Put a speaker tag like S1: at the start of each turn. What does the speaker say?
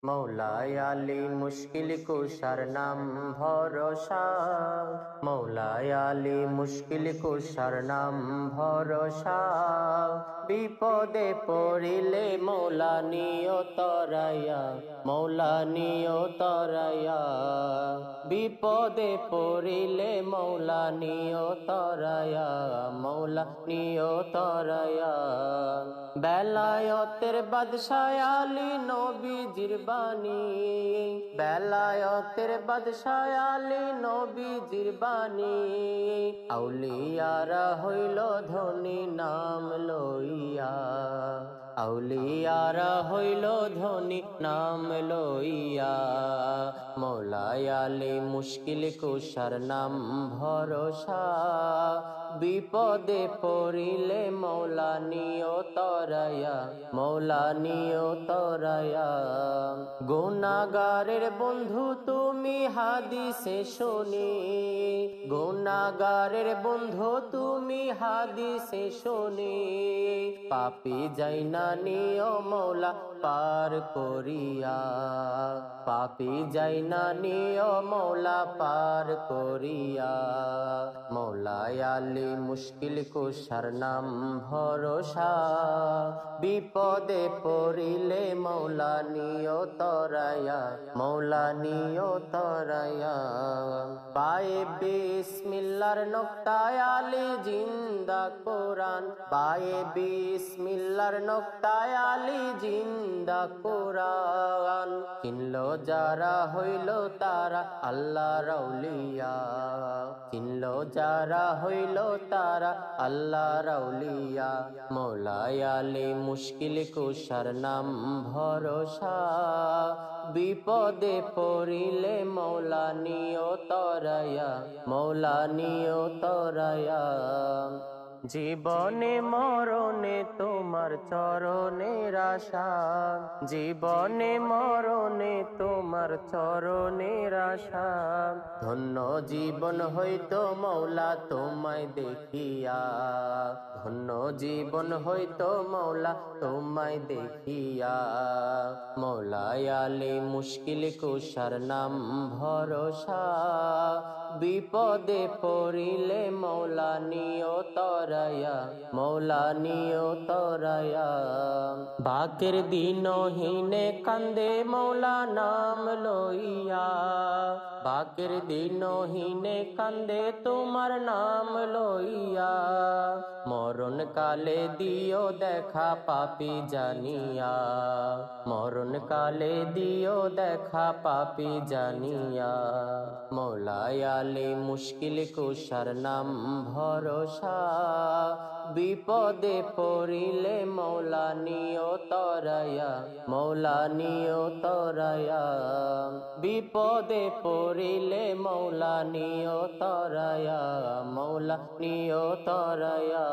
S1: মৌলায় আলী মুশকিল কুশার নাম ভরসা, মৌলায় আলী মুশকিল কুশার নাম ভরসা। বিপদে পড়িলে মৌলা নিও তরাইয়া, মৌলা নিও তরাইয়া। বিপদে পড়িলে মৌলা নিও তরাইয়া, মৌলা নিও তরাইয়া। বেলায়তের বাদশাহ আলী নবীজির বাণী, বেলায়তের বাদশাহ আলী নবীজির বাণী। আউলিয়ারা হইল ধনী নাম লইয়া, আউলিয়ারা হইল ধনী নাম লইয়া। মৌলায় আলী মুশকিল কুশার নাম ভরসা। বিপদে পড়িলে মৌলা নিও তরাইয়া, মৌলা নিও তরাইয়া। গুনাহগারের বন্ধু তুমি হাদিসে শুনি, গুনাহগারের বন্ধু তুমি হাদিসে শুনি। পাপী যাই না নিও মৌলা পার করিয়া, পাপী যাই না নিও মৌলা পার করিয়া। মৌলায় আলী মুশকিল কুশার নাম ভরসা। বিপদে পড়িলে মৌলা নিও তরাইয়া, মৌলা নিও তরাইয়া। পায়ে বিসমিল্লাহর নোক্তায় আলী জিন্দা কোরআন, পায়ে বিসমিল্লাহর নোক্তায় আলী জিন্দা কোরআন। চিনলো যারা হইল তারা আল্লাহর আউলিয়া, চিনলো যারা হইল তারা আল্লাহর আউলিয়া। মৌলায় আলী মুশকিল কুশার নাম ভরসা। বিপদে পড়িলে মৌলা নিও তরাইয়া, মৌলা নিও তরাইয়া। জীবনে মরণে তোমার চরণের আশা, জীবনে মরণে তোমার চরণের আশা। ধন্য জীবন হইতো মৌলা তোমায় দেখিয়া, ধন্য জীবন হইতো মৌলা তোমায় দেখিয়া। মৌলায় আলী মুশকিল কুশার নাম ভরসা। বিপদে পড়িলে মৌলা নিও তরাইয়া, মৌলা নিও তরাইয়া। বাকের দিনহীনে কান্দে মৌলা নাম লইয়া, বাকের দিনহীনে কান্দে তোমার নাম লইয়া। মরণ কালে দিও দেখা পাপী জানিয়া, মরণ কালে দিও দেখা পাপী জানিয়া। মৌলায় আলী মুশকিল কুশার নাম ভরসা। বিপদে পড়িলে মৌলা নিও তরাইয়া, মৌলা নিও তরাইয়া। বিপদে পড়িলে মৌলা নিও তরাইয়া, মৌলা নিও তরাইয়া।